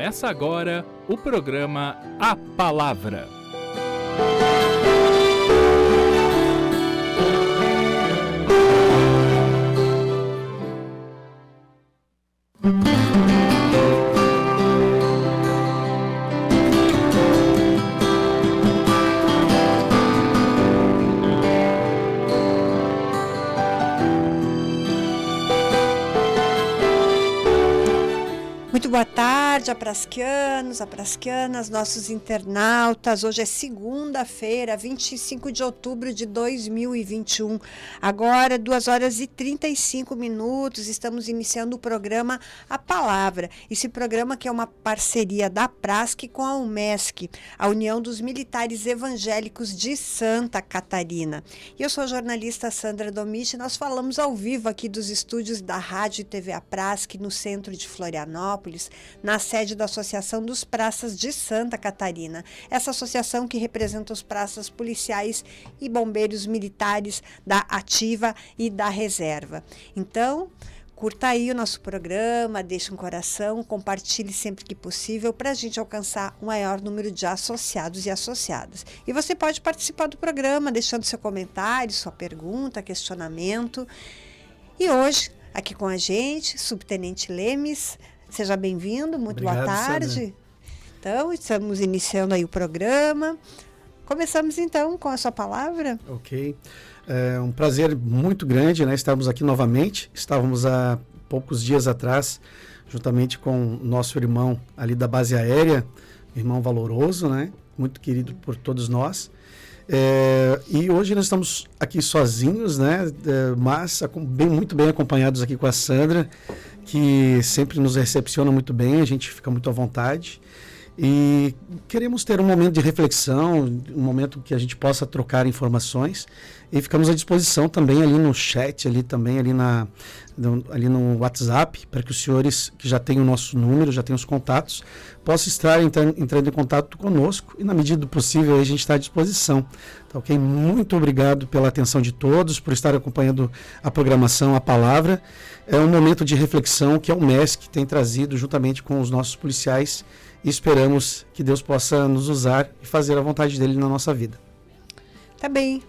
Começa agora o programa A Palavra. Muito boa tarde, aprasquianos, aprasquianas, nossos internautas. Hoje é segunda-feira, 25 de outubro de 2021. Agora, 2h35, estamos iniciando o programa A Palavra. Esse programa que é uma parceria da Prasc com a UMESC, a União dos Militares Evangélicos de Santa Catarina. E eu sou a jornalista Sandra Domich e nós falamos ao vivo aqui dos estúdios da Rádio e TV A Prasc, no centro de Florianópolis, na sede da Associação dos Praças de Santa Catarina. Essa associação que representa os praças policiais e bombeiros militares da ativa e da reserva. Então, curta aí o nosso programa, deixe um coração, compartilhe sempre que possível para a gente alcançar o maior número de associados e associadas. E você pode participar do programa deixando seu comentário, sua pergunta, questionamento. E hoje, aqui com a gente, Subtenente Lemes. Seja bem-vindo, muito Obrigado, boa tarde. Sandra. Então, estamos iniciando aí o programa. Começamos então com a sua palavra. Ok. É um prazer muito grande, né? Estarmos aqui novamente. Estávamos há poucos dias atrás, juntamente com nosso irmão ali da base aérea, irmão valoroso, né? Muito querido por todos nós. E hoje nós estamos aqui sozinhos, né? Mas muito bem acompanhados aqui com a Sandra, que sempre nos recepciona muito bem, a gente fica muito à vontade. E queremos ter um momento de reflexão, um momento que a gente possa trocar informações. E ficamos à disposição também ali no chat, ali no WhatsApp, para que os senhores que já têm o nosso número, já têm os contatos, possam estar entrando em contato conosco. E na medida do possível a gente está à disposição. Tá, ok? Muito obrigado pela atenção de todos, por estar acompanhando a programação, a palavra. É um momento de reflexão que a UMESC tem trazido juntamente com os nossos policiais e esperamos que Deus possa nos usar e fazer a vontade dele na nossa vida. Tá bem,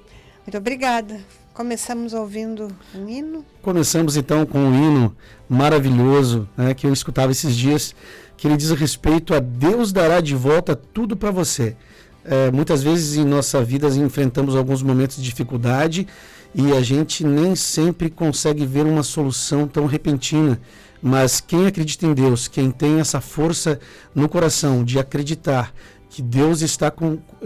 muito obrigada. Começamos ouvindo um hino? Começamos então com um hino maravilhoso, né, que eu escutava esses dias, que ele diz respeito a Deus dará de volta tudo para você. Muitas vezes em nossa vida enfrentamos alguns momentos de dificuldade e a gente nem sempre consegue ver uma solução tão repentina, mas quem acredita em Deus, quem tem essa força no coração de acreditar que Deus está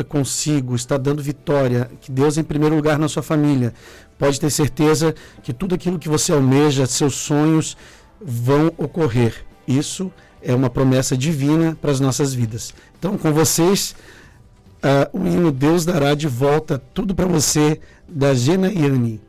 consigo, está dando vitória, que Deus é em primeiro lugar na sua família, pode ter certeza que tudo aquilo que você almeja, seus sonhos vão ocorrer. Isso é uma promessa divina para as nossas vidas. Então, com vocês, o hino Deus dará de volta tudo para você, da Gena Iani.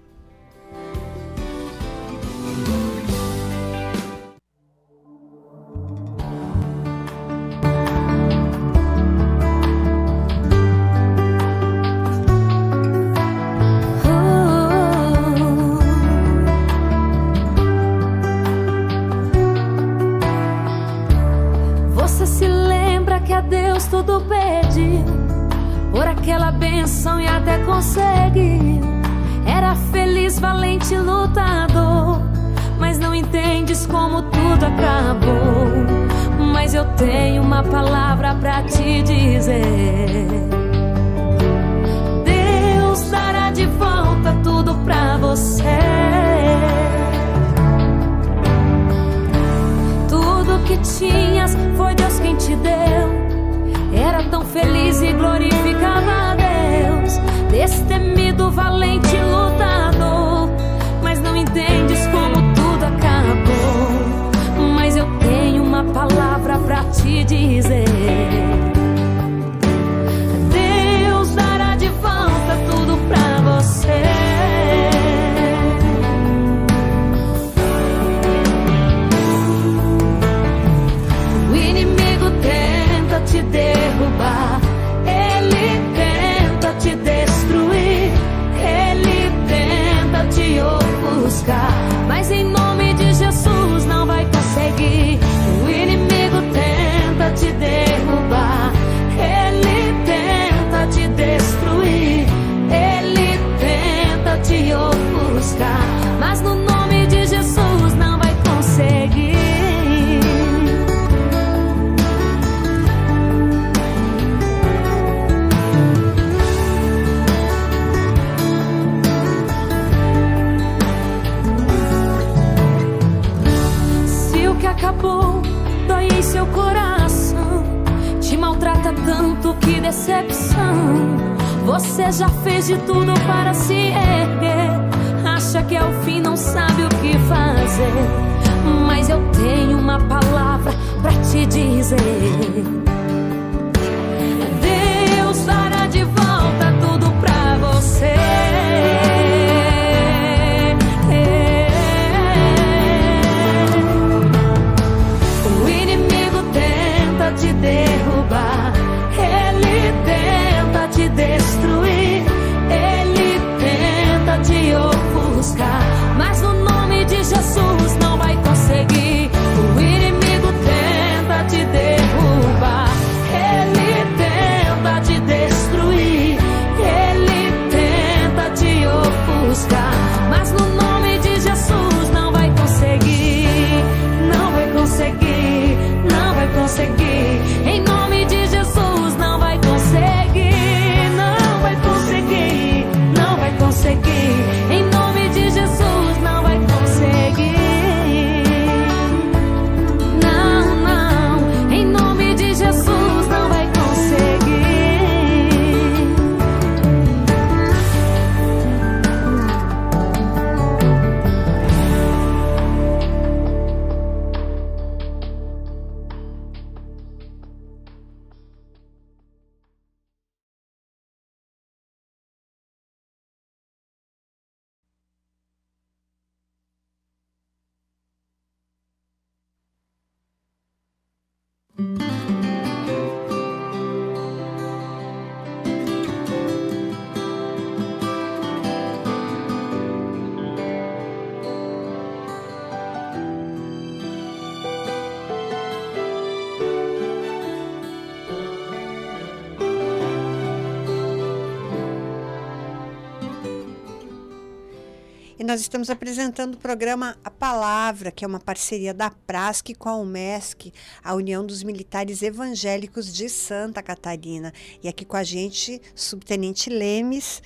Você se lembra que a Deus tudo pediu, por aquela bênção e até consegue. Era feliz, valente, lutador, mas não entendes como tudo acabou. Mas eu tenho uma palavra pra te dizer: Deus dará de volta tudo pra você. Tudo que tinhas foi Deus quem te deu. Era tão feliz e glorificava a Deus, destemido, valente, lutador, mas não entendes como tudo acabou. Mas eu tenho uma palavra pra te dizer: Deus dará de volta tudo pra você. O inimigo tenta te derrubar, ele tenta te destruir, ele seu coração te maltrata tanto, que decepção. Você já fez de tudo para se erguer, acha que é o fim, não sabe o que fazer. Mas eu tenho uma palavra pra te dizer: Deus dará de volta tudo pra você. O inimigo tenta te derrubar, ele tenta te destruir, ele tenta te ofuscar, mas no nome de Jesus não vai conseguir. O inimigo tenta te derrubar, ele tenta te destruir, ele tenta te ofuscar, mas no nome de Jesus não vai conseguir, não vai conseguir, não vai conseguir. Em nome de Jesus não vai conseguir, não vai conseguir, não vai conseguir. Em nome de Jesus não vai conseguir. Não, não, em nome de Jesus não vai conseguir. E nós estamos apresentando o programa A Palavra, que é uma parceria da PRASC com a UMESC, a União dos Militares Evangélicos de Santa Catarina. E aqui com a gente, Subtenente Lemes.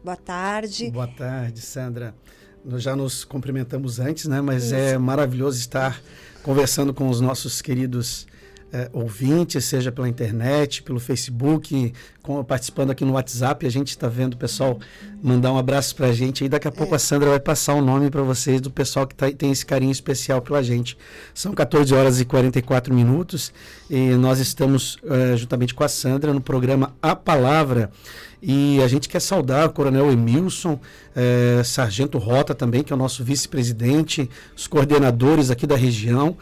Boa tarde. Boa tarde, Sandra. Nós já nos cumprimentamos antes, né? Mas é maravilhoso estar conversando com os nossos queridos ouvintes, seja pela internet, pelo Facebook, participando aqui no WhatsApp. A gente está vendo o pessoal mandar um abraço para a gente. E daqui a pouco a Sandra vai passar o nome para vocês do pessoal que tem esse carinho especial pela gente. São 14 horas e 44 minutos e nós estamos juntamente com a Sandra no programa A Palavra. E a gente quer saudar o Coronel Emilson, Sargento Rota também, que é o nosso vice-presidente, os coordenadores aqui da região,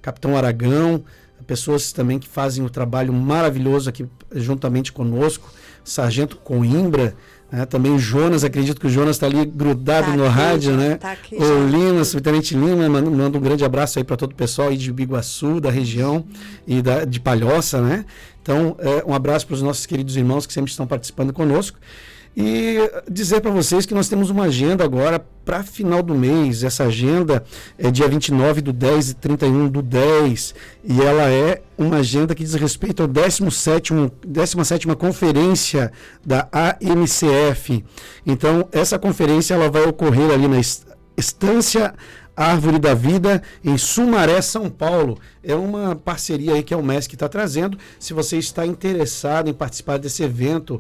Capitão Aragão, pessoas também que fazem o trabalho maravilhoso aqui juntamente conosco, Sargento Coimbra, também o Jonas, acredito que o Jonas está ali grudado no rádio, né? Tá aqui, o Lima, Subtenente Lima, manda um grande abraço aí para todo o pessoal aí de Biguaçu, da região e de Palhoça, né? Então, um abraço para os nossos queridos irmãos que sempre estão participando conosco. E dizer para vocês que nós temos uma agenda agora para final do mês. Essa agenda é dia 29/10 e 31/10. E ela é uma agenda que diz respeito ao 17ª conferência da AMCF. Então, essa conferência ela vai ocorrer ali na Estância Árvore da Vida, em Sumaré, São Paulo. É uma parceria aí que a UMESC está trazendo. Se você está interessado em participar desse evento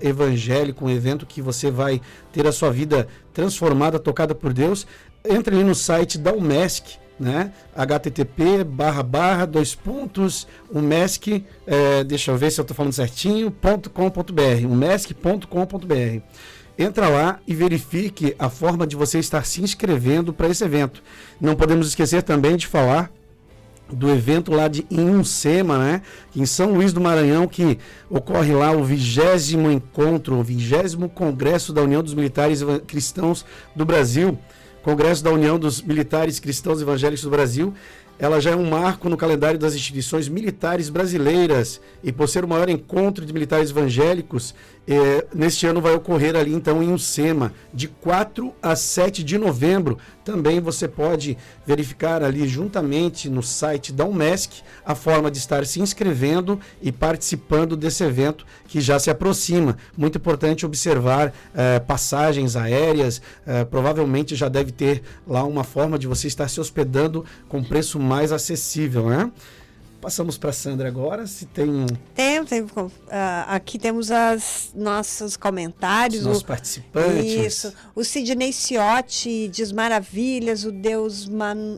evangélico, um evento que você vai ter a sua vida transformada, tocada por Deus, entre ali no site da UMESC, né? http://umesc, deixa eu ver se eu estou falando certinho, .com.br, umesc.com.br. Entra lá e verifique a forma de você estar se inscrevendo para esse evento. Não podemos esquecer também de falar do evento lá de Inhunsema, né? Em São Luís do Maranhão, que ocorre lá o 20º encontro, o 20º Congresso da União dos Militares Cristãos do Brasil. Congresso da União dos Militares Cristãos Evangélicos do Brasil. Ela já é um marco no calendário das instituições militares brasileiras e por ser o maior encontro de militares evangélicos, neste ano vai ocorrer ali então em Inhunsema, de 4 a 7 de novembro. Também você pode verificar ali juntamente no site da UMESC a forma de estar se inscrevendo e participando desse evento que já se aproxima. Muito importante observar passagens aéreas, provavelmente já deve ter lá uma forma de você estar se hospedando com preço mais acessível, né? Passamos para a Sandra agora, se tem aqui temos os nossos comentários. Os nossos participantes. Isso. O Sidney Ciotti diz maravilhas, o Deus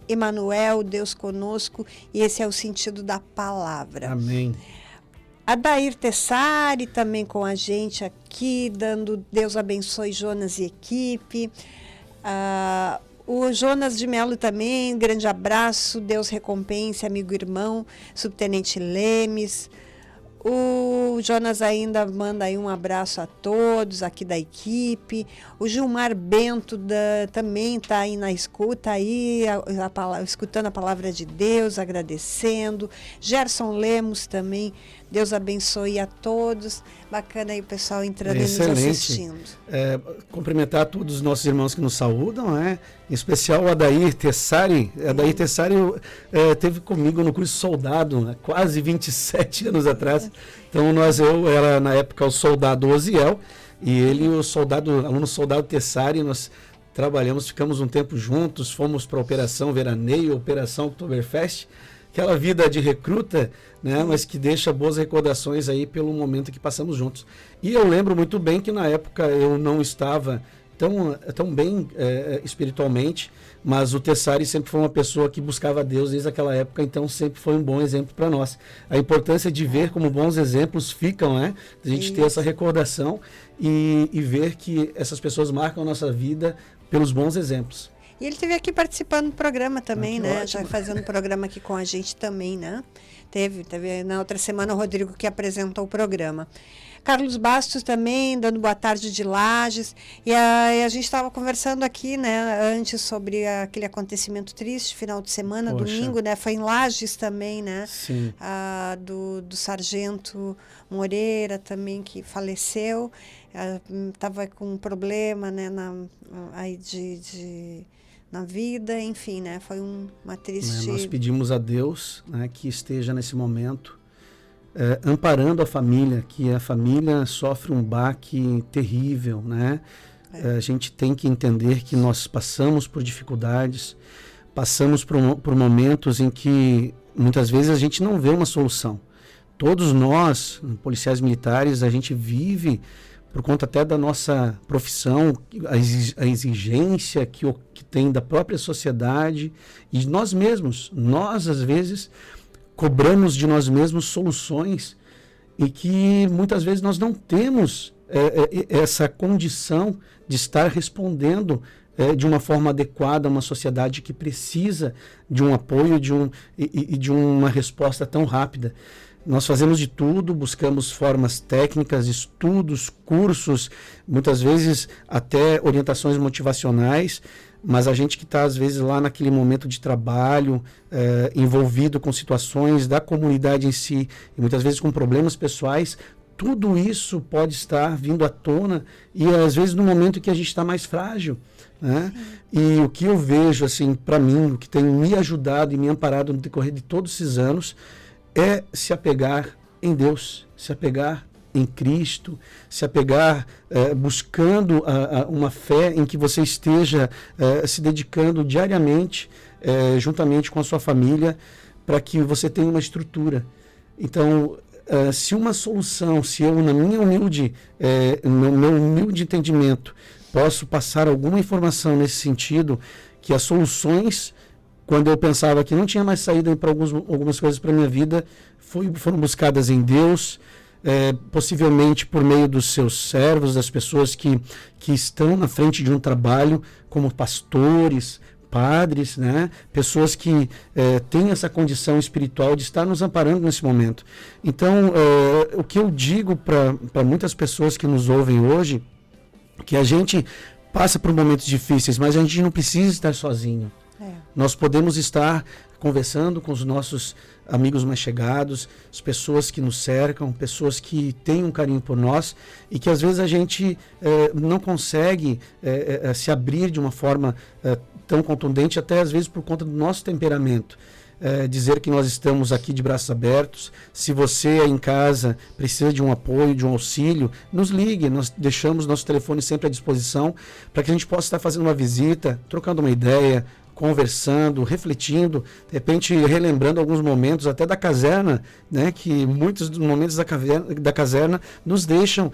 Emanuel, Deus conosco, e esse é o sentido da palavra. Amém. A Dair Tessari também com a gente aqui, dando Deus abençoe Jonas e equipe. O Jonas de Melo também, grande abraço, Deus recompense, amigo irmão, subtenente Lemes. O Jonas ainda manda aí um abraço a todos aqui da equipe. O Gilmar Bento também está aí na escuta, aí, escutando a palavra de Deus, agradecendo. Gerson Lemos também, Deus abençoe a todos. Bacana aí o pessoal entrando e nos assistindo. Cumprimentar todos os nossos irmãos que nos saúdam, né? Em especial o Adair Tessari. Adair Tessari teve comigo no curso soldado, quase 27 anos atrás. Então eu era na época o soldado Oziel e ele o aluno soldado Tessari. Nós trabalhamos, ficamos um tempo juntos, fomos para a Operação Veraneio, Operação Oktoberfest, aquela vida de recruta, né, mas que deixa boas recordações aí pelo momento que passamos juntos. E eu lembro muito bem que na época eu não estava tão bem espiritualmente, mas o Tessari sempre foi uma pessoa que buscava Deus desde aquela época, então sempre foi um bom exemplo para nós. A importância de ver como bons exemplos ficam, né? A gente ter essa recordação e ver que essas pessoas marcam a nossa vida pelos bons exemplos. E ele esteve aqui participando do programa também, né? Ótimo. Já fazendo programa aqui com a gente também, né? Teve na outra semana o Rodrigo que apresentou o programa. Carlos Bastos também, dando boa tarde de Lages. E a gente estava conversando aqui, né, antes sobre aquele acontecimento triste, final de semana, domingo, né? Foi em Lages também, né? Sim. Do sargento Moreira também, que faleceu. Estava com um problema, né, na vida, enfim, né? Foi uma triste... Nós pedimos a Deus, né, que esteja nesse momento amparando a família, que a família sofre um baque terrível, né? A gente tem que entender que nós passamos por dificuldades, passamos por momentos em que muitas vezes a gente não vê uma solução. Todos nós, policiais militares, a gente vive por conta até da nossa profissão, a exigência que tem da própria sociedade e de nós mesmos. Nós, às vezes, cobramos de nós mesmos soluções e que muitas vezes nós não temos essa condição de estar respondendo de uma forma adequada a uma sociedade que precisa de um apoio e de uma resposta tão rápida. Nós fazemos de tudo, buscamos formas técnicas, estudos, cursos, muitas vezes até orientações motivacionais, mas a gente que está, às vezes, lá naquele momento de trabalho, envolvido com situações da comunidade em si, e muitas vezes com problemas pessoais, tudo isso pode estar vindo à tona e, às vezes, no momento que a gente está mais frágil, né? E o que eu vejo, assim, para mim, o que tem me ajudado e me amparado no decorrer de todos esses anos, é se apegar em Deus, se apegar em Cristo, se apegar buscando uma fé em que você esteja se dedicando diariamente, juntamente com a sua família, para que você tenha uma estrutura. Então, se uma solução, se eu, no meu humilde entendimento, posso passar alguma informação nesse sentido, que as soluções, quando eu pensava que não tinha mais saída para algumas coisas para a minha vida, foram buscadas em Deus, possivelmente por meio dos seus servos, das pessoas que estão na frente de um trabalho, como pastores, padres, né? Pessoas que têm essa condição espiritual de estar nos amparando nesse momento. Então, o que eu digo para muitas pessoas que nos ouvem hoje, que a gente passa por momentos difíceis, mas a gente não precisa estar sozinho. Nós podemos estar conversando com os nossos amigos mais chegados, as pessoas que nos cercam, pessoas que têm um carinho por nós e que às vezes a gente não consegue se abrir de uma forma tão contundente, até às vezes por conta do nosso temperamento. Dizer que nós estamos aqui de braços abertos. Se você aí em casa precisa de um apoio, de um auxílio, nos ligue, nós deixamos nosso telefone sempre à disposição para que a gente possa estar fazendo uma visita, trocando uma ideia, conversando, refletindo, de repente relembrando alguns momentos até da caserna, né, que muitos dos momentos da caserna nos deixam,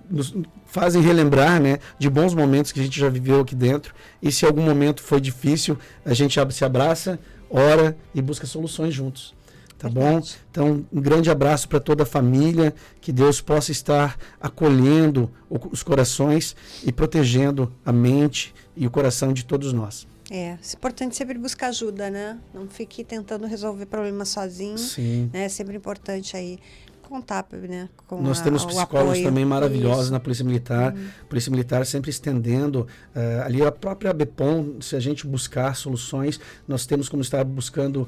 nos fazem relembrar, né, de bons momentos que a gente já viveu aqui dentro. E se algum momento foi difícil, a gente se abraça, ora e busca soluções juntos. Tá bom? Então, um grande abraço para toda a família, que Deus possa estar acolhendo os corações e protegendo a mente e o coração de todos nós. É importante sempre buscar ajuda, né? Não fique tentando resolver problemas sozinho. Sim. Né? É sempre importante aí contar, né, com nós temos psicólogos apoio. também maravilhosos Isso. na Polícia Militar. Polícia Militar sempre estendendo ali a própria BEPOM, se a gente buscar soluções, nós temos como estar buscando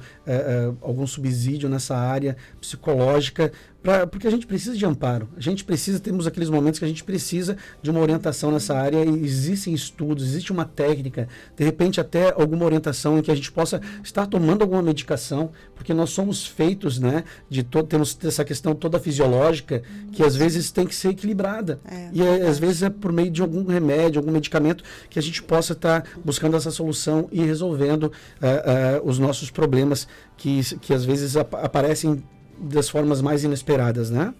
algum subsídio nessa área psicológica, porque a gente precisa de amparo, temos aqueles momentos que a gente precisa de uma orientação nessa área, e existem estudos, existe uma técnica, de repente até alguma orientação em que a gente possa estar tomando alguma medicação, porque nós somos feitos, né, temos essa questão toda fisiológica, que às vezes tem que ser equilibrada, às vezes é por meio de algum remédio, algum medicamento, que a gente possa estar buscando essa solução e resolvendo os nossos problemas, que às vezes aparecem das formas mais inesperadas, né?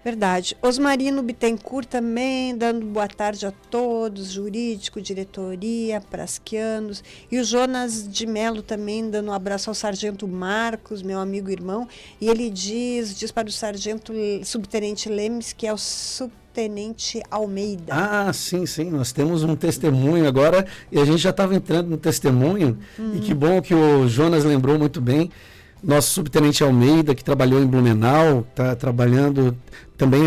Verdade. Osmarino Bittencourt também, dando boa tarde a todos, jurídico, diretoria, prasquianos. E o Jonas de Melo também, dando um abraço ao sargento Marcos, meu amigo e irmão. E ele diz para o sargento subtenente Lemes, que é o subtenente Almeida. Ah, sim, nós temos um testemunho agora, e a gente já estava entrando no testemunho, e que bom que o Jonas lembrou muito bem. Nosso subtenente Almeida, que trabalhou em Blumenau, está trabalhando também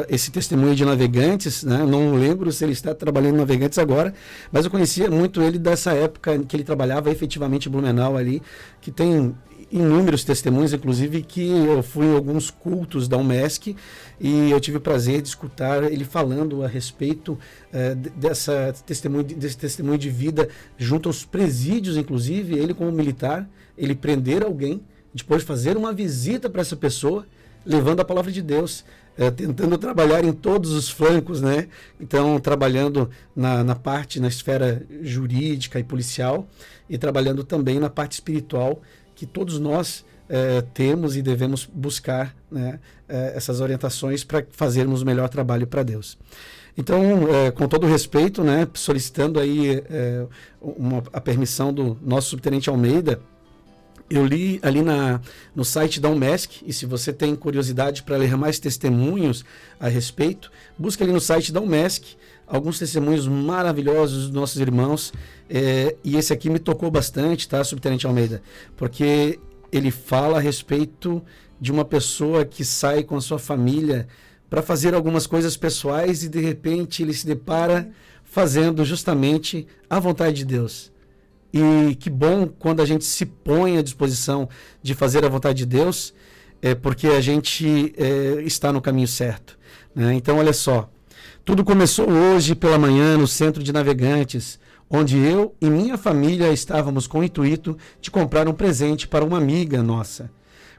esse testemunho de Navegantes, né? Não lembro se ele está trabalhando em Navegantes agora, mas eu conhecia muito ele dessa época em que ele trabalhava efetivamente em Blumenau ali, que tem inúmeros testemunhos, inclusive que eu fui em alguns cultos da UMESC e eu tive o prazer de escutar ele falando a respeito desse testemunho de vida junto aos presídios, inclusive ele como militar, ele prender alguém, depois fazer uma visita para essa pessoa, levando a palavra de Deus, tentando trabalhar em todos os flancos, né? Então, trabalhando na esfera jurídica e policial, e trabalhando também na parte espiritual, que todos nós temos e devemos buscar, né, essas orientações para fazermos o melhor trabalho para Deus. Então, com todo respeito, né, solicitando aí a permissão do nosso subtenente Almeida, eu li ali no site da UMESC, e se você tem curiosidade para ler mais testemunhos a respeito, busca ali no site da UMESC alguns testemunhos maravilhosos dos nossos irmãos, e esse aqui me tocou bastante, tá, subtenente Almeida? Porque ele fala a respeito de uma pessoa que sai com a sua família para fazer algumas coisas pessoais e de repente ele se depara fazendo justamente a vontade de Deus. E que bom quando a gente se põe à disposição de fazer a vontade de Deus, porque a gente está no caminho certo, né? Então, olha só, tudo começou hoje pela manhã no Centro de Navegantes, onde eu e minha família estávamos com o intuito de comprar um presente para uma amiga nossa,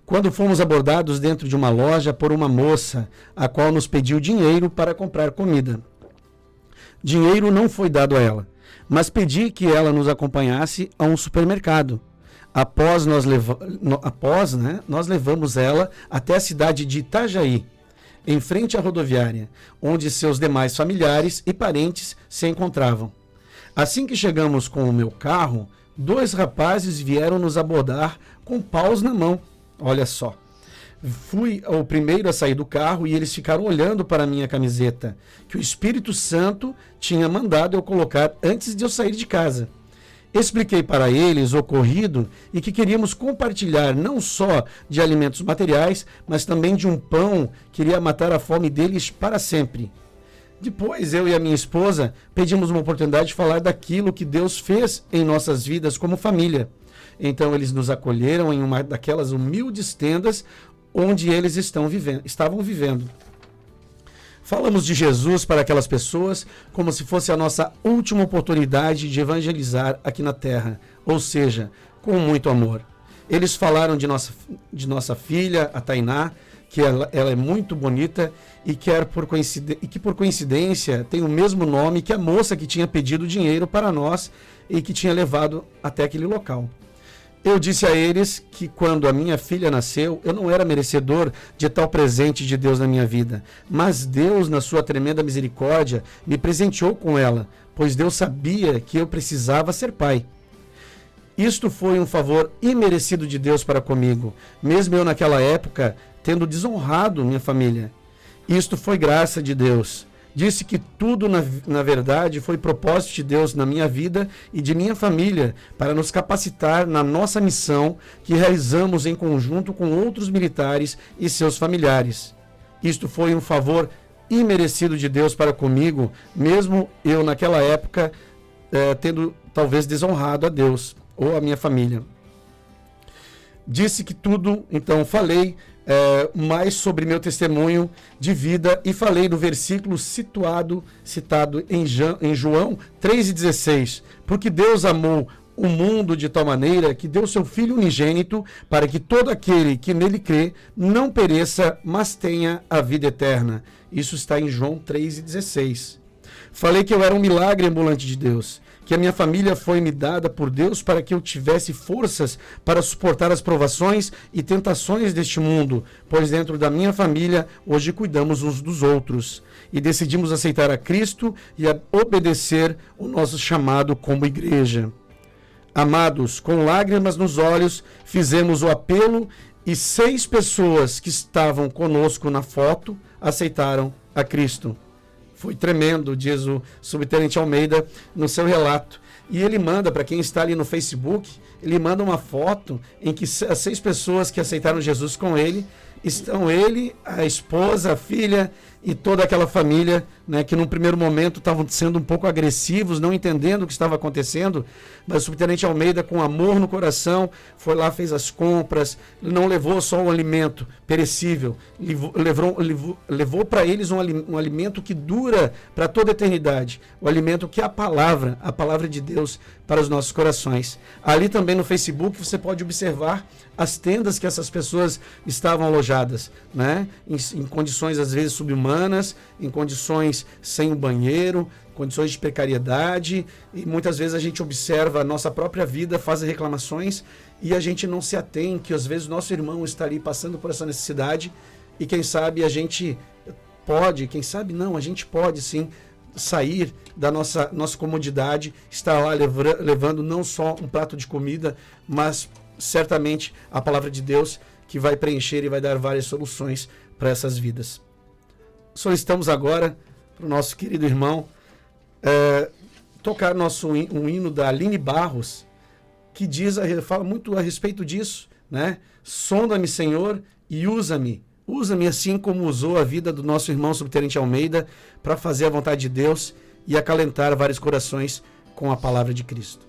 quando fomos abordados dentro de uma loja por uma moça, a qual nos pediu dinheiro para comprar comida. Dinheiro não foi dado a ela, mas pedi que ela nos acompanhasse a um supermercado. Após, nós levamos ela até a cidade de Itajaí, em frente à rodoviária, onde seus demais familiares e parentes se encontravam. Assim que chegamos com o meu carro, 2 rapazes vieram nos abordar com paus na mão. Olha só. Fui o primeiro a sair do carro e eles ficaram olhando para a minha camiseta, que o Espírito Santo tinha mandado eu colocar antes de eu sair de casa. Expliquei para eles o ocorrido e que queríamos compartilhar não só de alimentos materiais, mas também de um pão que iria matar a fome deles para sempre. Depois, eu e a minha esposa pedimos uma oportunidade de falar daquilo que Deus fez em nossas vidas como família. Então, eles nos acolheram em uma daquelas humildes tendas onde eles estavam vivendo. Falamos de Jesus para aquelas pessoas como se fosse a nossa última oportunidade de evangelizar aqui na terra, ou seja, com muito amor. Eles falaram de nossa filha, a Tainá, que ela é muito bonita e que por coincidência tem o mesmo nome que a moça que tinha pedido dinheiro para nós e que tinha levado até aquele local. Eu disse a eles que quando a minha filha nasceu, eu não era merecedor de tal presente de Deus na minha vida, mas Deus, na sua tremenda misericórdia, me presenteou com ela, pois Deus sabia que eu precisava ser pai. Isto foi um favor imerecido de Deus para comigo, mesmo eu naquela época tendo desonrado minha família. Isto foi graça de Deus. Disse que tudo, na verdade, foi propósito de Deus na minha vida e de minha família para nos capacitar na nossa missão que realizamos em conjunto com outros militares e seus familiares. Isto foi um favor imerecido de Deus para comigo, mesmo eu naquela época tendo talvez desonrado a Deus ou a minha família. Disse que tudo, então falei mais sobre meu testemunho de vida e falei no versículo citado em João 3,16, porque Deus amou o mundo de tal maneira que deu seu Filho unigênito para que todo aquele que nele crê não pereça, mas tenha a vida eterna. Isso está em João 3,16. Falei que eu era um milagre ambulante de Deus, que a minha família foi me dada por Deus para que eu tivesse forças para suportar as provações e tentações deste mundo, pois dentro da minha família hoje cuidamos uns dos outros e decidimos aceitar a Cristo e a obedecer o nosso chamado como igreja. Amados, com lágrimas nos olhos, fizemos o apelo e 6 pessoas que estavam conosco na foto aceitaram a Cristo. Foi tremendo, diz o subtenente Almeida no seu relato. E ele manda, para quem está ali no Facebook, ele manda uma foto em que as 6 pessoas que aceitaram Jesus com ele, estão ele, a esposa, a filha e toda aquela família, né, que num primeiro momento estavam sendo um pouco agressivos, não entendendo o que estava acontecendo, mas o subtenente Almeida, com amor no coração, foi lá, fez as compras, não levou só um alimento perecível, levou para eles um alimento que dura para toda a eternidade, o alimento que é a palavra de Deus para os nossos corações. Ali também no Facebook você pode observar as tendas que essas pessoas estavam alojadas, né? Em condições às vezes subhumanas, em condições sem um banheiro, condições de precariedade, e muitas vezes a gente observa a nossa própria vida, faz reclamações e a gente não se atém que às vezes o nosso irmão está ali passando por essa necessidade e quem sabe a gente pode, quem sabe não, a gente pode sim sair da nossa comodidade, estar lá levando não só um prato de comida, mas certamente a palavra de Deus que vai preencher e vai dar várias soluções para essas vidas. Solicitamos agora para o nosso querido irmão tocar um hino da Aline Barros, que fala muito a respeito disso, né? Sonda-me, Senhor, e usa-me assim como usou a vida do nosso irmão subtenente Almeida para fazer a vontade de Deus e acalentar vários corações com a palavra de Cristo.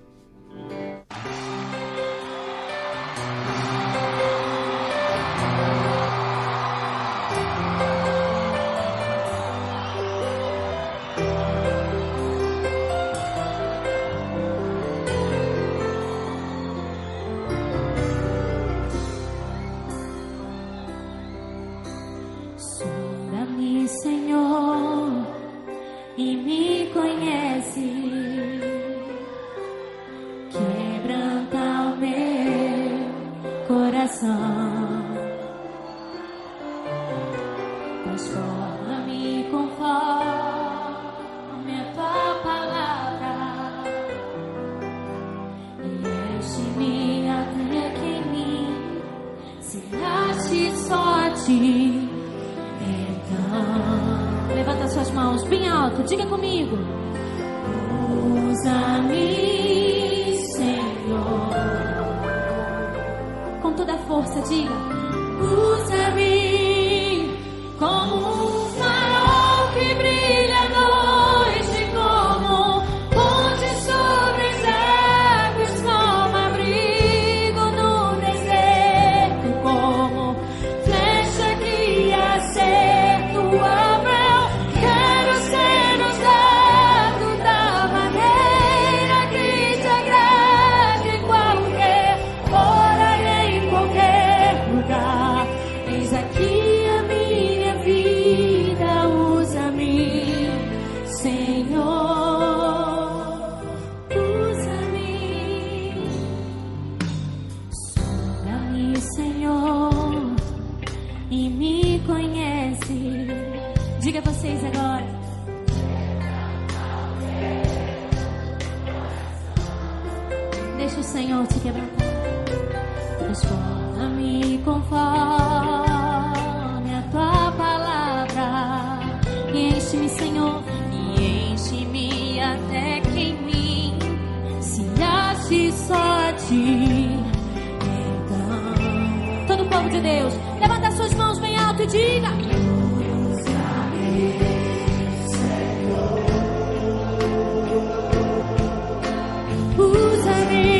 Sonda-me, Senhor, e me conhece. Quebranta o meu coração. Transforma-me conforme a tua palavra. E enche-me até que em mim se ache só a ti. Levanta suas mãos bem alto, diga comigo. Usa-me, Senhor. Com toda a força, diga. Usa-me como um farol que brilha à noite, como ponte sobre os águas, como abrigo no deserto, como flecha que acerta o alvo. Quero ser usado da maneira que te agrade, em qualquer hora e em qualquer lugar. Eis aqui a Deixa o Senhor te quebrantar. Transforma-me conforme a tua palavra. E enche-me, Senhor, e enche-me até que em mim se ache só a ti. Então, todo o povo de Deus, levanta suas mãos bem alto e diga: usa-me.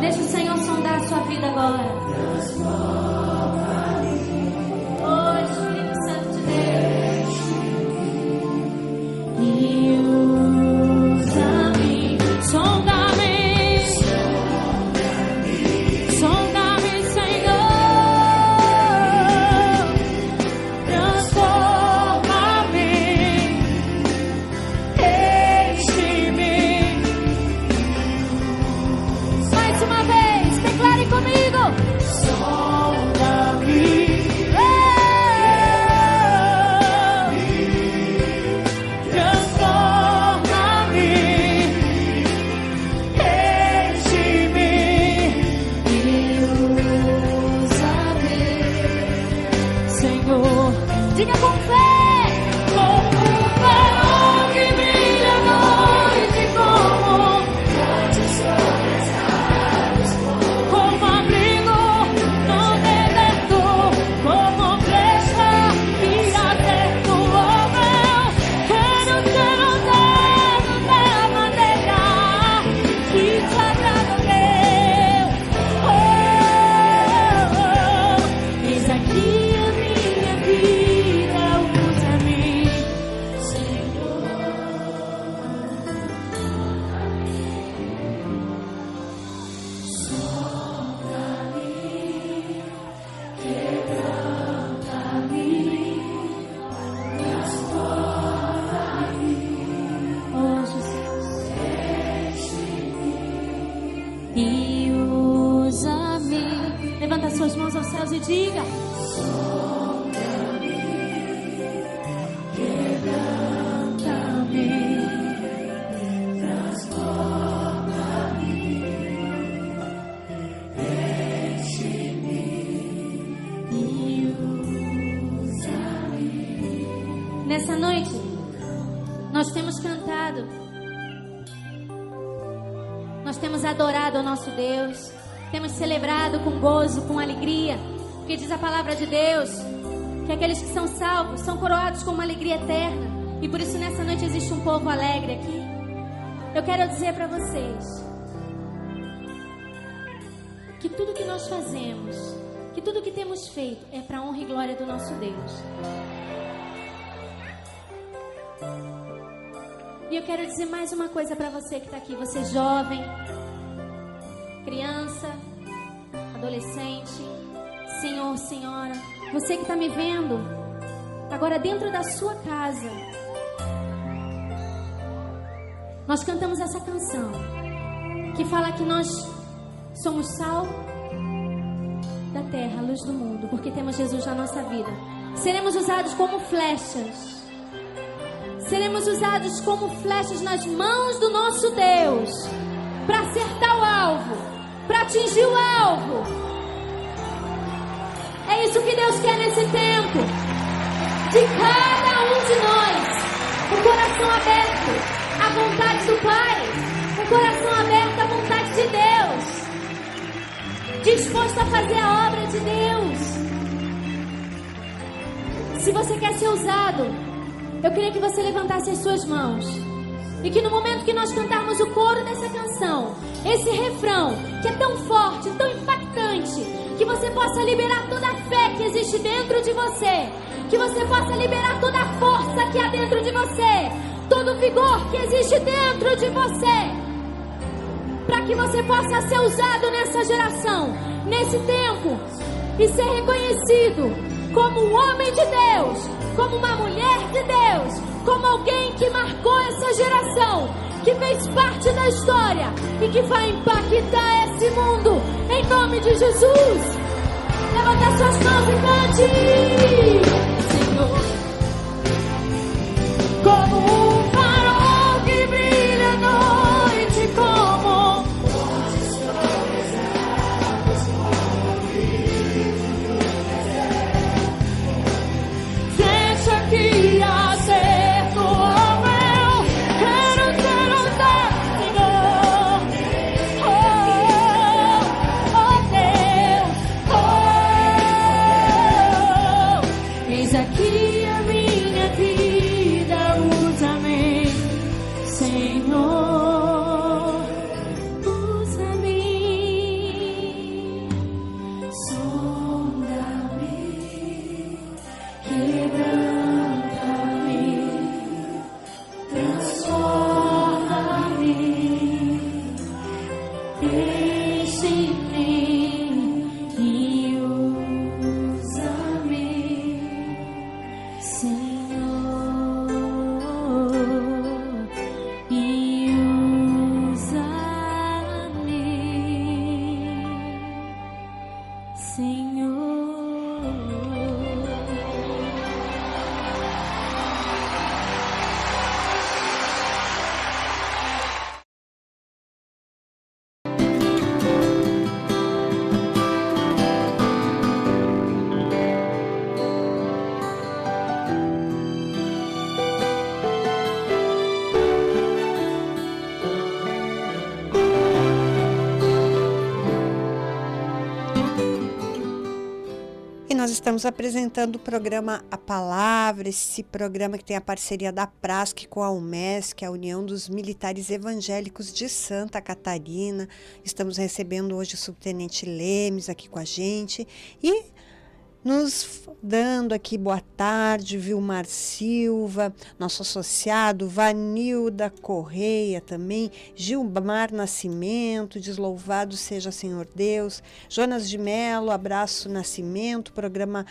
Deixa o Senhor sondar a sua vida agora. Oh, Espírito Santo de Deus. E usa-me, sonda-me, sonda-me, Senhor. Transforma-me, enche-me. Mais uma vez, declare comigo. Sonda-me, transforma-me, enche-me e usa-me, Senhor. Diga com fé. Como um farol que brilha à noite, como abrigo no deserto, como flecha que acerta o alvo. Quero ser usado da maneira que te agrada, Deus. Eis aqui a minha vida, usa-me, Senhor. Oh, Jesus. E usa-me. Levanta suas mãos aos céus e diga: quebranta-me, transforma-me, enche-me e usa-me. Nessa noite, nós temos cantado, nós temos adorado ao nosso Deus, temos celebrado com gozo, com alegria, porque diz a palavra de Deus que aqueles que são salvos são coroados com uma alegria eterna. E por isso nessa noite existe um povo alegre aqui. Eu quero dizer para vocês que tudo que nós fazemos, que tudo que temos feito é para a honra e glória do nosso Deus. E eu quero dizer mais uma coisa para você que está aqui, você jovem, criança, adolescente, senhor, senhora, você que está me vendo agora dentro da sua casa. Nós cantamos essa canção que fala que nós somos sal da terra, luz do mundo, porque temos Jesus na nossa vida. Seremos usados como flechas. Seremos usados como flechas nas mãos do nosso Deus, para acertar o alvo, para atingir o alvo. É isso que Deus quer nesse tempo, de cada um de nós, o coração coração aberto à vontade do Pai, um coração aberto à vontade de Deus, disposto a fazer a obra de Deus. Se você quer ser usado, eu queria que você levantasse as suas mãos e que no momento que nós cantarmos o coro dessa canção, esse refrão que é tão forte, tão impactante, que você possa liberar toda a fé que existe dentro de você, que você possa liberar toda a força que há dentro de você, todo o vigor que existe dentro de você, para que você possa ser usado nessa geração, nesse tempo, e ser reconhecido como um homem de Deus, como uma mulher de Deus, como alguém que marcou essa geração, que fez parte da história e que vai impactar esse mundo, em nome de Jesus. Levanta suas mãos e cante, Senhor, como um farol que brilha à noite, como deixa que acerto o meu, quero ter usado, Senhor, oh Deus, eis aqui a minha vida, usa-me, Senhor, usa-me, sonda-me, quebranta-me, transforma-me, enche-me e usa-me, Senhor, e usa-me, Senhor. E nós estamos apresentando o programa A Palavra, esse programa que tem a parceria da PRASC com a UMESC, a União dos Militares Evangélicos de Santa Catarina. Estamos recebendo hoje o Subtenente Lemes aqui com a gente e nos dando aqui boa tarde, Vilmar Silva, nosso associado, Vanilda Correia também, Gilmar Nascimento, diz louvado seja Senhor Deus, Jonas de Mello, abraço Nascimento, programa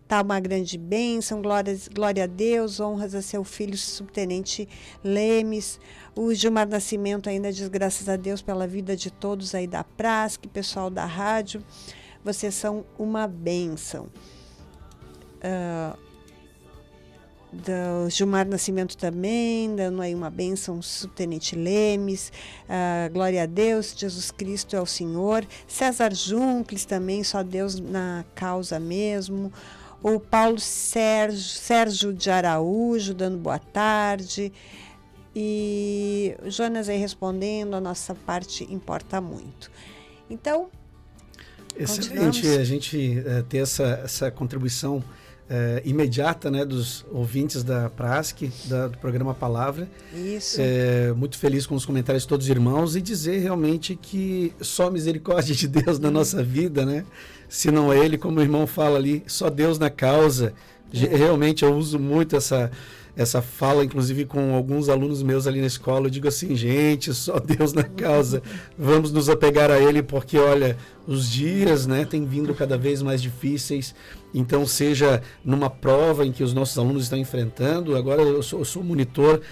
tá uma grande bênção, glória a Deus, honras a seu filho, Subtenente Lemes. O Gilmar Nascimento ainda diz graças a Deus pela vida de todos aí da PRASC, pessoal da rádio. Vocês são uma bênção. Do Gilmar Nascimento também, dando aí uma bênção, Subtenente Lemes. Glória a Deus, Jesus Cristo é o Senhor. César Juncles também, só Deus na causa mesmo. O Paulo Sérgio de Araújo, dando boa tarde. E o Jonas aí respondendo, a nossa parte importa muito. Então, excelente a gente ter essa contribuição imediata, né, dos ouvintes da PRASC, do programa Palavra. Isso. Muito feliz com os comentários de todos os irmãos e dizer realmente que só a misericórdia de Deus na nossa vida, né? Se não é Ele, como o irmão fala ali, só Deus na causa. Realmente eu uso muito essa fala, inclusive com alguns alunos meus ali na escola. Eu digo assim, gente, só Deus na causa, vamos nos apegar a Ele, porque olha, os dias, né, têm vindo cada vez mais difíceis. Então, seja numa prova em que os nossos alunos estão enfrentando, agora eu sou monitor,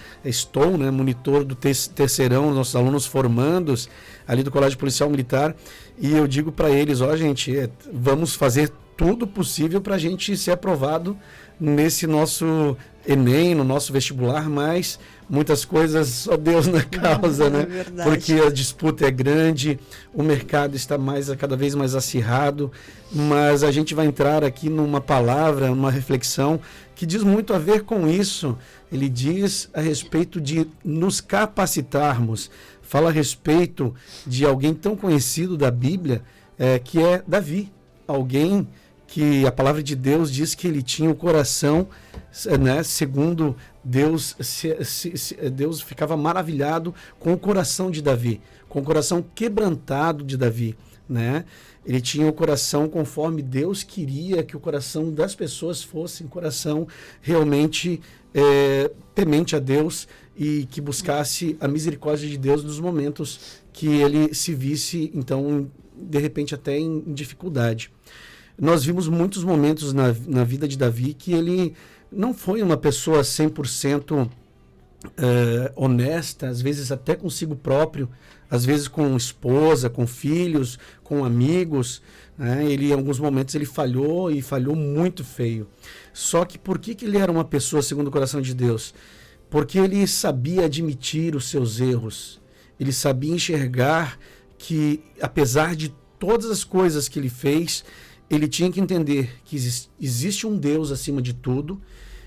monitor do terceirão, nossos alunos formandos ali do Colégio Policial Militar, e eu digo para eles, gente, vamos fazer tudo possível para a gente ser aprovado nesse nosso Enem, no nosso vestibular, mas muitas coisas só Deus na causa, né? Verdade. Porque a disputa é grande, o mercado está cada vez mais acirrado, mas a gente vai entrar aqui numa palavra, numa reflexão que diz muito a ver com isso. ele diz a respeito de nos capacitarmos, fala a respeito de alguém tão conhecido da Bíblia, que é Davi, alguém que a palavra de Deus diz que ele tinha o coração, né, segundo Deus, Deus ficava maravilhado com o coração de Davi, com o coração quebrantado de Davi, né? Ele tinha o coração conforme Deus queria que o coração das pessoas fosse um coração realmente temente a Deus e que buscasse a misericórdia de Deus nos momentos que ele se visse, então, de repente até em dificuldade. Nós vimos muitos momentos na vida de Davi que ele não foi uma pessoa 100% honesta, às vezes até consigo próprio, às vezes com esposa, com filhos, com amigos, né? Ele, em alguns momentos, ele falhou e falhou muito feio. Só que por que ele era uma pessoa segundo o coração de Deus? Porque ele sabia admitir os seus erros, ele sabia enxergar que, apesar de todas as coisas que ele fez, ele tinha que entender que existe um Deus acima de tudo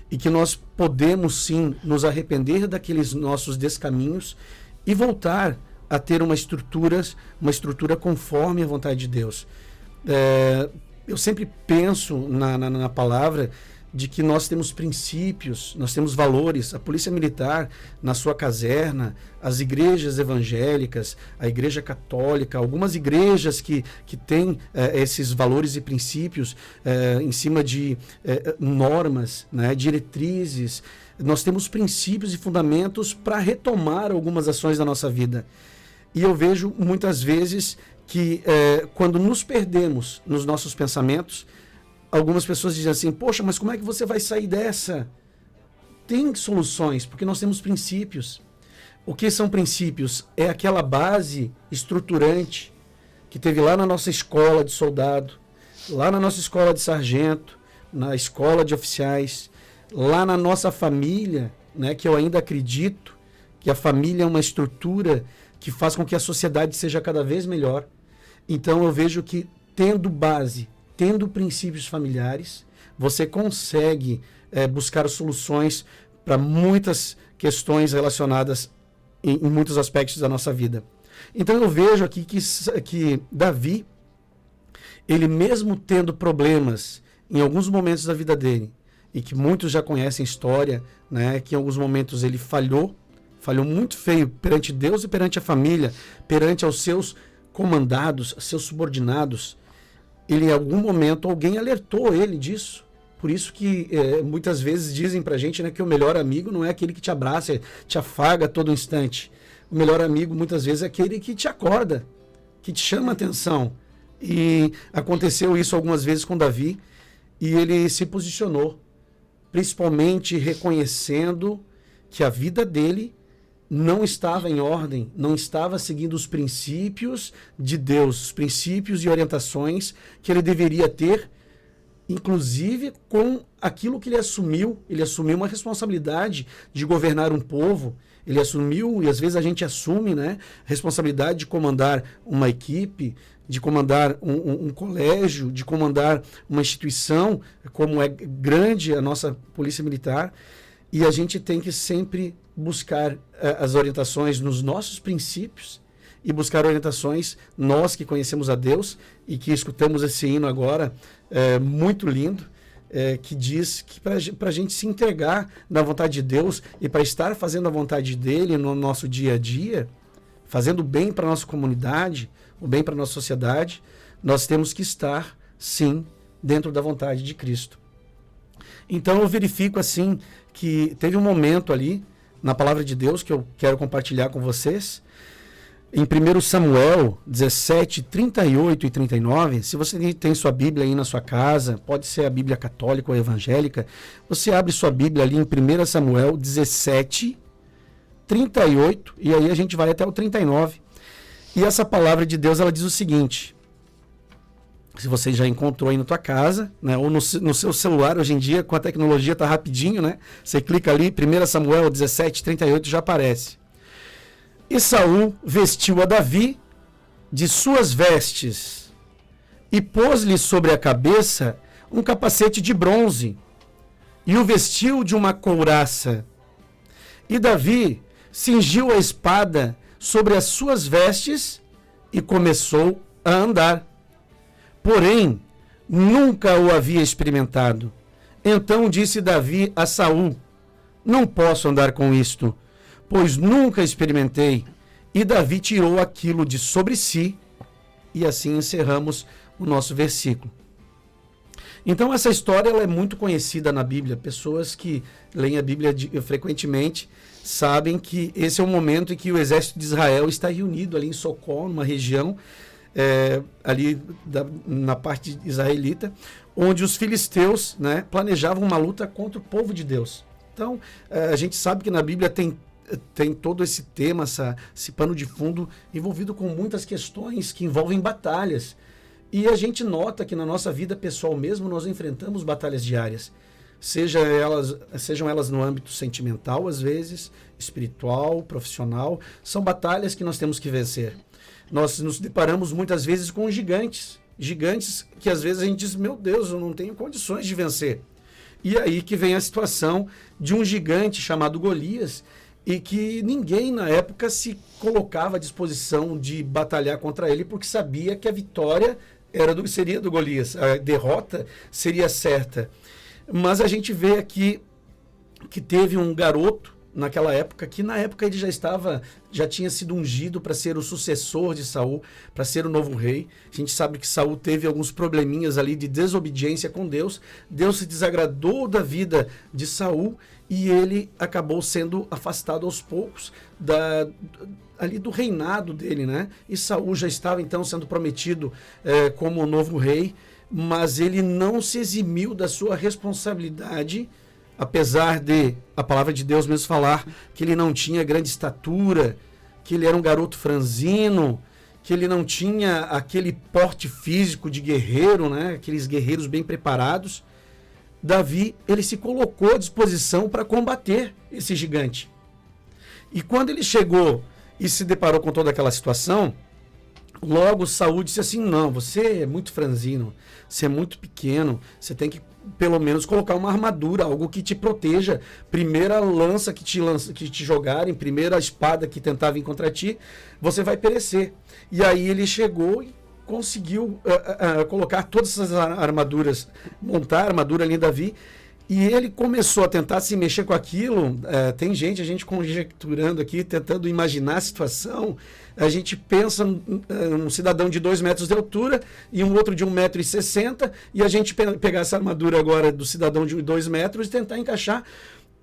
e que nós podemos sim nos arrepender daqueles nossos descaminhos e voltar a ter uma estrutura conforme a vontade de Deus. Eu sempre penso na palavra de que nós temos princípios, nós temos valores. A polícia militar, na sua caserna, as igrejas evangélicas, a igreja católica, algumas igrejas que têm esses valores e princípios em cima de normas, né, diretrizes. Nós temos princípios e fundamentos para retomar algumas ações da nossa vida. E eu vejo muitas vezes que quando nos perdemos nos nossos pensamentos, algumas pessoas dizem assim, poxa, mas como é que você vai sair dessa? Tem soluções, porque nós temos princípios. O que são princípios? É aquela base estruturante que teve lá na nossa escola de soldado, lá na nossa escola de sargento, na escola de oficiais, lá na nossa família, né, que eu ainda acredito que a família é uma estrutura que faz com que a sociedade seja cada vez melhor. Então eu vejo que tendo base, tendo princípios familiares, você consegue buscar soluções para muitas questões relacionadas em muitos aspectos da nossa vida. Então eu vejo aqui que Davi, ele mesmo tendo problemas em alguns momentos da vida dele, e que muitos já conhecem a história, né, que em alguns momentos ele falhou muito feio perante Deus e perante a família, perante aos seus comandados, seus subordinados. Ele, em algum momento, alguém alertou ele disso. Por isso que muitas vezes dizem pra gente, né, que o melhor amigo não é aquele que te abraça, te afaga a todo instante. O melhor amigo, muitas vezes, é aquele que te acorda, que te chama a atenção. E aconteceu isso algumas vezes com Davi, e ele se posicionou, principalmente reconhecendo que a vida dele não estava em ordem, não estava seguindo os princípios de Deus, os princípios e orientações que ele deveria ter, inclusive com aquilo que ele assumiu uma responsabilidade de governar um povo, ele assumiu, e às vezes a gente assume, né, responsabilidade de comandar uma equipe, de comandar um colégio, de comandar uma instituição, como é grande a nossa polícia militar, e a gente tem que sempre buscar as orientações nos nossos princípios e buscar orientações, nós que conhecemos a Deus e que escutamos esse hino agora, muito lindo, que diz que para a gente se entregar na vontade de Deus e para estar fazendo a vontade dele no nosso dia a dia, fazendo bem para a nossa comunidade, o bem para a nossa sociedade, nós temos que estar, sim, dentro da vontade de Cristo. Então eu verifico assim que teve um momento ali na palavra de Deus que eu quero compartilhar com vocês. Em 1 Samuel 17, 38 e 39, se você tem sua Bíblia aí na sua casa, pode ser a Bíblia católica ou evangélica, você abre sua Bíblia ali em 1 Samuel 17, 38, e aí a gente vai até o 39. E essa palavra de Deus, ela diz o seguinte, se você já encontrou aí na tua casa, né, ou no seu celular, hoje em dia, com a tecnologia tá rapidinho, né? Você clica ali, 1 Samuel 17, 38, já aparece. E Saul vestiu a Davi de suas vestes e pôs-lhe sobre a cabeça um capacete de bronze e o vestiu de uma couraça E Davi cingiu a espada sobre as suas vestes e começou a andar. Porém, nunca o havia experimentado. Então disse Davi a Saul: não posso andar com isto, pois nunca experimentei. E Davi tirou aquilo de sobre si. E assim encerramos o nosso versículo. Então essa história ela é muito conhecida na Bíblia. Pessoas que leem a Bíblia frequentemente sabem que esse é o momento em que o exército de Israel está reunido ali em Socó, numa região ali na parte israelita, onde os filisteus, né, planejavam uma luta contra o povo de Deus. Então a gente sabe que na Bíblia tem todo esse tema, esse pano de fundo envolvido com muitas questões que envolvem batalhas. E a gente nota que na nossa vida pessoal mesmo nós enfrentamos batalhas diárias. Sejam elas no âmbito sentimental, às vezes, espiritual, profissional. São batalhas que nós temos que vencer. Nós nos deparamos muitas vezes com gigantes. Gigantes que às vezes a gente diz, meu Deus, eu não tenho condições de vencer. E aí que vem a situação de um gigante chamado Golias, e que ninguém na época se colocava à disposição de batalhar contra ele, porque sabia que a vitória seria do Golias, a derrota seria certa. Mas a gente vê aqui que teve um garoto naquela época, que na época ele já tinha sido ungido para ser o sucessor de Saul, para ser o novo rei. A gente sabe que Saul teve alguns probleminhas ali de desobediência com Deus. Deus se desagradou da vida de Saul e ele acabou sendo afastado aos poucos ali do reinado dele, né? E Saul já estava então sendo prometido como o novo rei, mas ele não se eximiu da sua responsabilidade, apesar de a palavra de Deus mesmo falar que ele não tinha grande estatura, que ele era um garoto franzino, que ele não tinha aquele porte físico de guerreiro, né? Aqueles guerreiros bem preparados. Davi, ele se colocou à disposição para combater esse gigante. E quando ele chegou e se deparou com toda aquela situação, logo Saul disse assim, não, você é muito franzino, você é muito pequeno, você tem que pelo menos colocar uma armadura, algo que te proteja. Primeira lança que te jogarem, primeira espada que tentar vir contra ti, você vai perecer. E aí ele chegou e conseguiu colocar todas essas armaduras, montar a armadura ali em Davi, e ele começou a tentar se mexer com aquilo. Tem a gente conjecturando aqui, tentando imaginar a situação. A gente pensa num cidadão de 2 metros de altura e um outro de 1,60 m, e a gente pegar essa armadura agora do cidadão de 2 metros e tentar encaixar.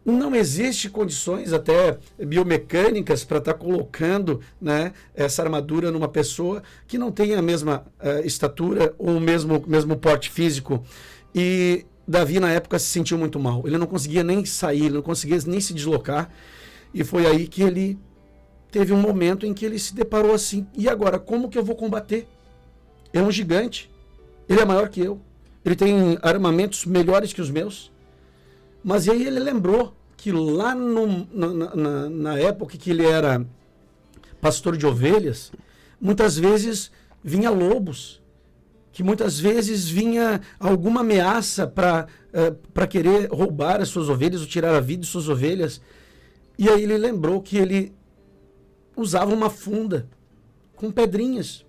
Não existe condições até biomecânicas para estar colocando, né, essa armadura numa pessoa que não tenha a mesma estatura ou o mesmo porte físico. E Davi, na época, se sentiu muito mal. Ele não conseguia nem sair, ele não conseguia nem se deslocar. E foi aí que ele teve um momento em que ele se deparou assim. E agora, como que eu vou combater? É um gigante. Ele é maior que eu. Ele tem armamentos melhores que os meus. Mas aí ele lembrou que lá na época que ele era pastor de ovelhas, muitas vezes vinha lobos, que muitas vezes vinha alguma ameaça para querer roubar as suas ovelhas ou tirar a vida de suas ovelhas. E aí ele lembrou que ele usava uma funda com pedrinhas.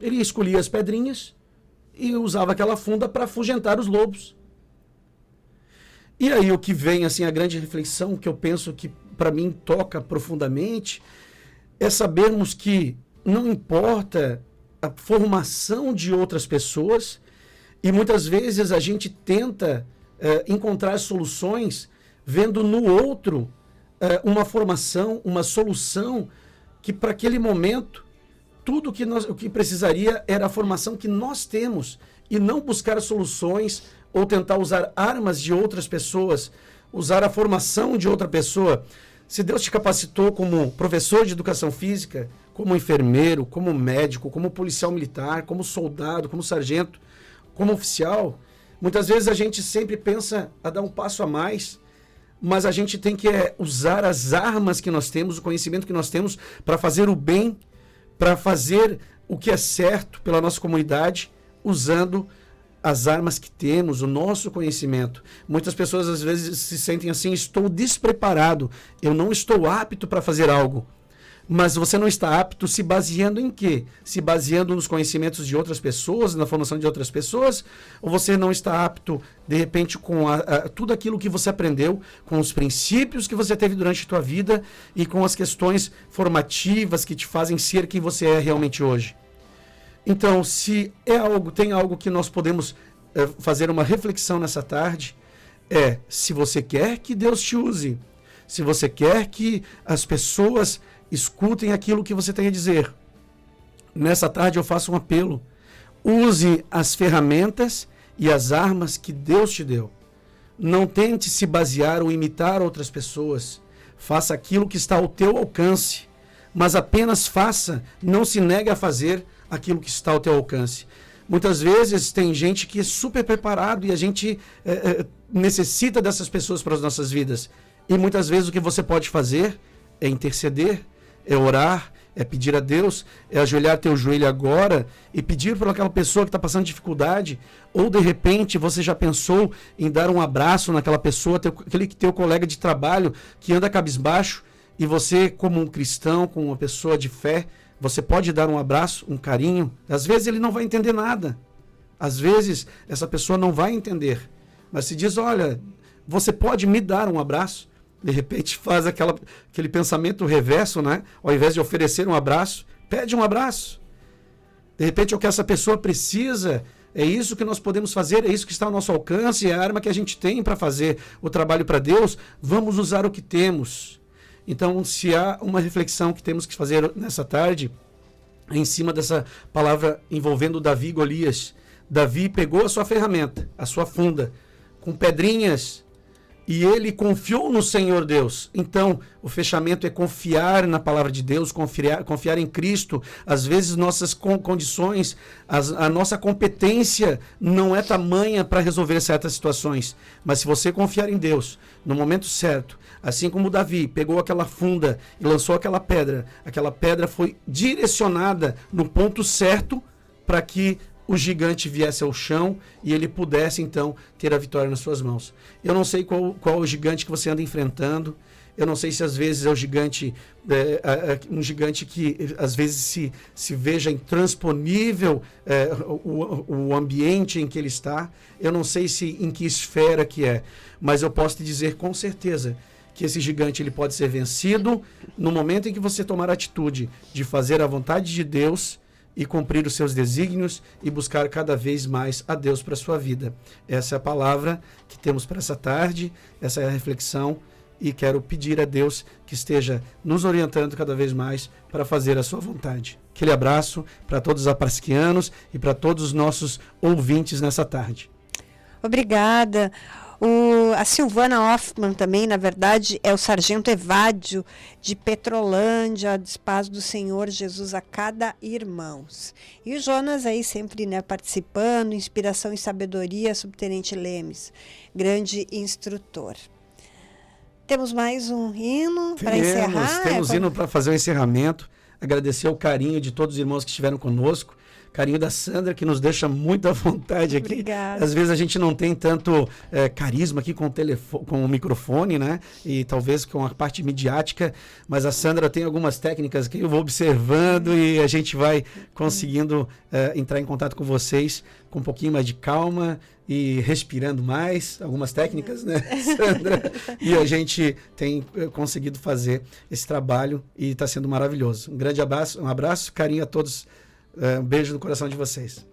Ele escolhia as pedrinhas e usava aquela funda para afugentar os lobos. E aí o que vem, assim, a grande reflexão que eu penso que para mim toca profundamente é sabermos que não importa a formação de outras pessoas, e muitas vezes a gente tenta encontrar soluções vendo no outro uma formação, uma solução que para aquele momento tudo o que precisaria era a formação que nós temos, e não buscar soluções ou tentar usar armas de outras pessoas, usar a formação de outra pessoa. Se Deus te capacitou como professor de educação física, como enfermeiro, como médico, como policial militar, como soldado, como sargento, como oficial, muitas vezes a gente sempre pensa a dar um passo a mais, mas a gente tem que usar as armas que nós temos, o conhecimento que nós temos para fazer o bem, para fazer o que é certo pela nossa comunidade, usando as armas que temos, o nosso conhecimento. Muitas pessoas às vezes se sentem assim: estou despreparado, eu não estou apto para fazer algo. Mas você não está apto se baseando em quê? Se baseando nos conhecimentos de outras pessoas, na formação de outras pessoas? Ou você não está apto, de repente, com tudo aquilo que você aprendeu, com os princípios que você teve durante a tua vida e com as questões formativas que te fazem ser quem você é realmente hoje? Então, se tem algo que nós podemos fazer uma reflexão nessa tarde, se você quer que Deus te use, se você quer que as pessoas escutem aquilo que você tem a dizer, nessa tarde eu faço um apelo: use as ferramentas e as armas que Deus te deu. Não tente se basear ou imitar outras pessoas. Faça aquilo que está ao teu alcance, mas apenas faça, não se negue a fazer aquilo que está ao teu alcance. Muitas vezes tem gente que é super preparado e a gente necessita dessas pessoas para as nossas vidas. E muitas vezes o que você pode fazer é interceder, é orar, é pedir a Deus, é ajoelhar teu joelho agora e pedir por aquela pessoa que está passando dificuldade. Ou de repente você já pensou em dar um abraço naquela pessoa, aquele teu colega de trabalho que anda cabisbaixo, e você, como um cristão, como uma pessoa de fé, você pode dar um abraço, um carinho. Às vezes ele não vai entender nada. Às vezes essa pessoa não vai entender. Mas se diz: olha, você pode me dar um abraço? De repente faz aquele pensamento reverso, né? Ao invés de oferecer um abraço, pede um abraço. De repente o que essa pessoa precisa, é isso que nós podemos fazer, é isso que está ao nosso alcance, é a arma que a gente tem para fazer o trabalho para Deus. Vamos usar o que temos. Então, se há uma reflexão que temos que fazer nessa tarde, é em cima dessa palavra envolvendo Davi e Golias. Davi pegou a sua ferramenta, a sua funda, com pedrinhas, e ele confiou no Senhor Deus. Então, o fechamento é confiar na palavra de Deus, confiar em Cristo. Às vezes, nossas condições, a nossa competência não é tamanha para resolver certas situações. Mas se você confiar em Deus, no momento certo, assim como Davi pegou aquela funda e lançou aquela pedra foi direcionada no ponto certo para que o gigante viesse ao chão e ele pudesse, então, ter a vitória nas suas mãos. Eu não sei qual o gigante que você anda enfrentando. Eu não sei se às vezes é o gigante, um gigante que às vezes se veja intransponível o ambiente em que ele está. Eu não sei em que esfera que é, mas eu posso te dizer com certeza que esse gigante ele pode ser vencido no momento em que você tomar a atitude de fazer a vontade de Deus e cumprir os seus desígnios e buscar cada vez mais a Deus para a sua vida. Essa é a palavra que temos para essa tarde, essa é a reflexão, e quero pedir a Deus que esteja nos orientando cada vez mais para fazer a sua vontade. Aquele abraço para todos os aparsquianos e para todos os nossos ouvintes nessa tarde. Obrigada. A Silvana Hoffman também, na verdade, é o Sargento Evádio de Petrolândia, a paz do Senhor Jesus a cada irmãos. E o Jonas aí sempre, né, participando, inspiração e sabedoria, Subtenente Lemes, grande instrutor. Temos mais um hino para encerrar? Temos hino para fazer o encerramento, agradecer o carinho de todos os irmãos que estiveram conosco, carinho da Sandra, que nos deixa muito à vontade aqui. Obrigada. Às vezes a gente não tem tanto carisma aqui com o microfone, né? E talvez com a parte midiática, mas a Sandra tem algumas técnicas que eu vou observando e a gente vai conseguindo entrar em contato com vocês com um pouquinho mais de calma e respirando mais, algumas técnicas, né, Sandra? E a gente tem conseguido fazer esse trabalho e está sendo maravilhoso. Um grande abraço, carinho a todos. Um beijo no coração de vocês.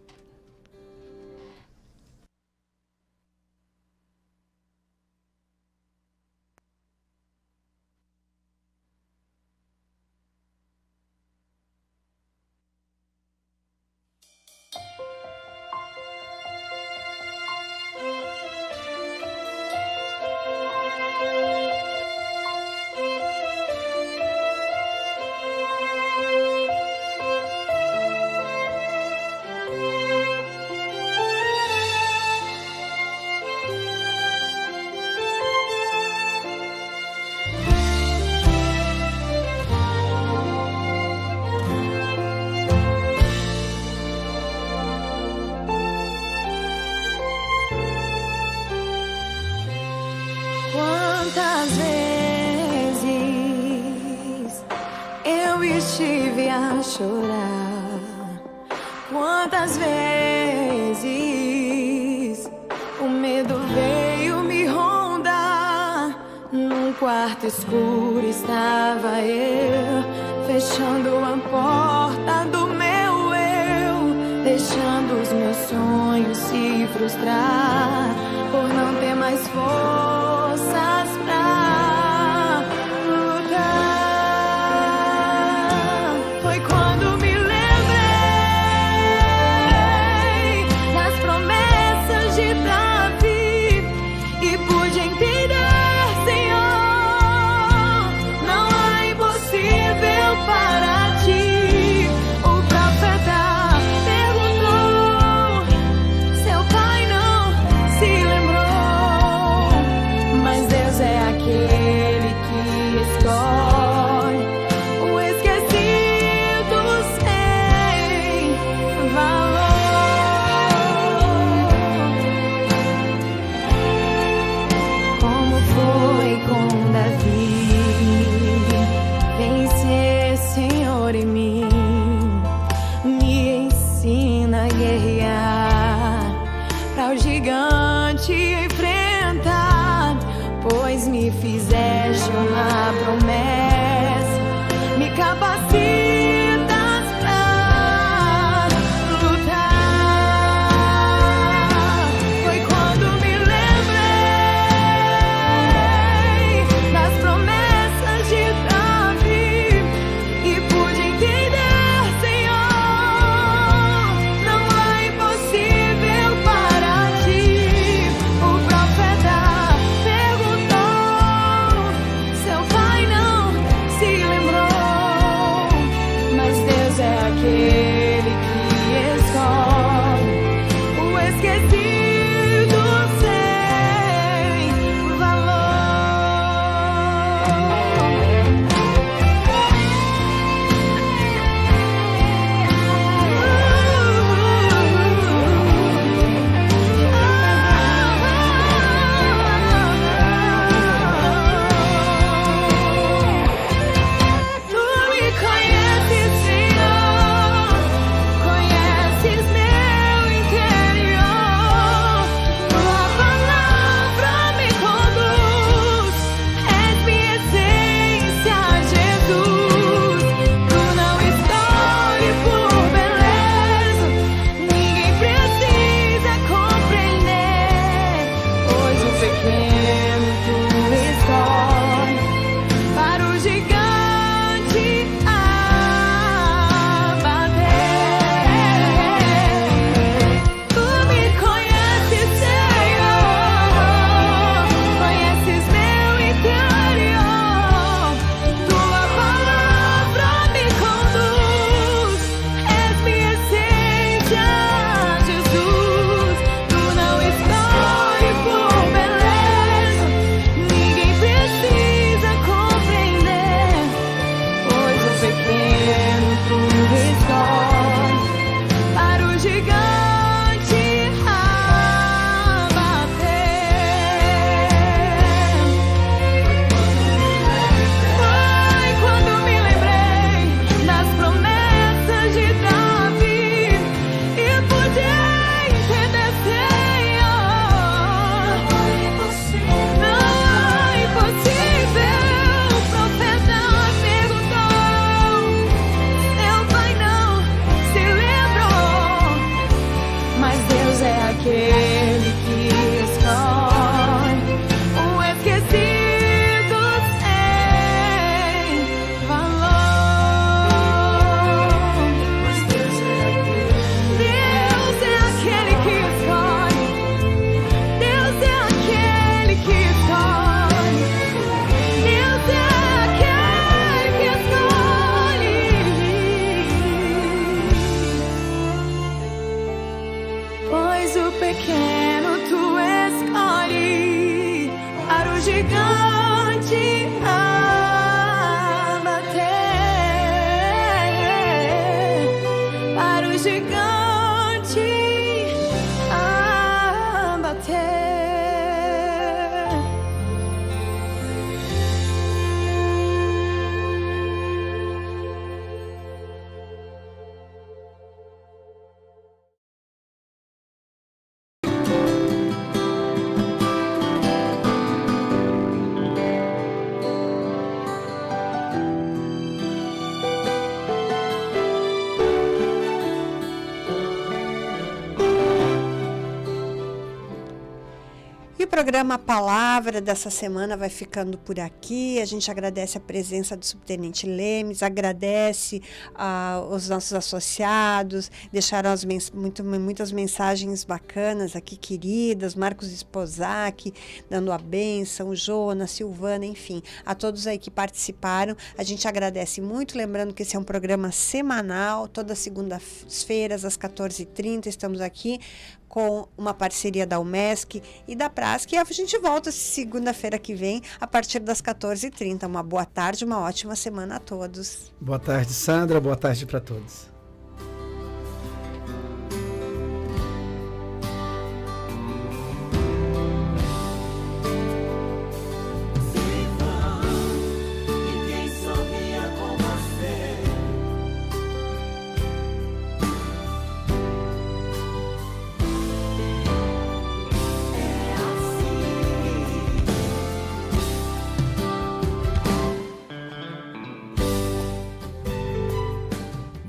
estive a chorar. Quantas vezes o medo veio me rondar. Num quarto escuro estava eu, fechando a porta do meu eu, deixando os meus sonhos se frustrar por não ter mais forças pra lutar. Foi quando me lembrei das promessas de Davi e pude entender, Senhor, não há impossível para ti. O profeta perguntou, seu pai não se lembrou, mas Deus é aquele que escolhe o esquecido sem valor. Como foi com Davi, vencer, Senhor, em mim. Me ensina a guerrear, pra o gigante enfrentar, pois me fizeste uma promessa, me capacitas pra lutar. Foi quando me lembrei das promessas de Davi e pude entender, Senhor, não há impossível para ti. O profeta perguntou, seu pai não se lembrou, programa Palavra dessa semana vai ficando por aqui. A gente agradece a presença do Subtenente Lemes, agradece os nossos associados, deixaram muitas mensagens bacanas aqui, queridas, Marcos Esposac, dando a bênção, Jonas, Silvana, enfim, a todos aí que participaram. A gente agradece muito, lembrando que esse é um programa semanal, todas segundas-feiras às 14h30, estamos aqui com uma parceria da UMESC e da PRASC, e a gente volta segunda-feira que vem, a partir das 14h30. Uma boa tarde, uma ótima semana a todos. Boa tarde, Sandra, boa tarde para todos.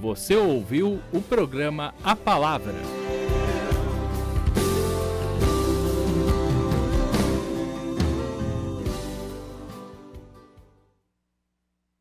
Você ouviu o programa A Palavra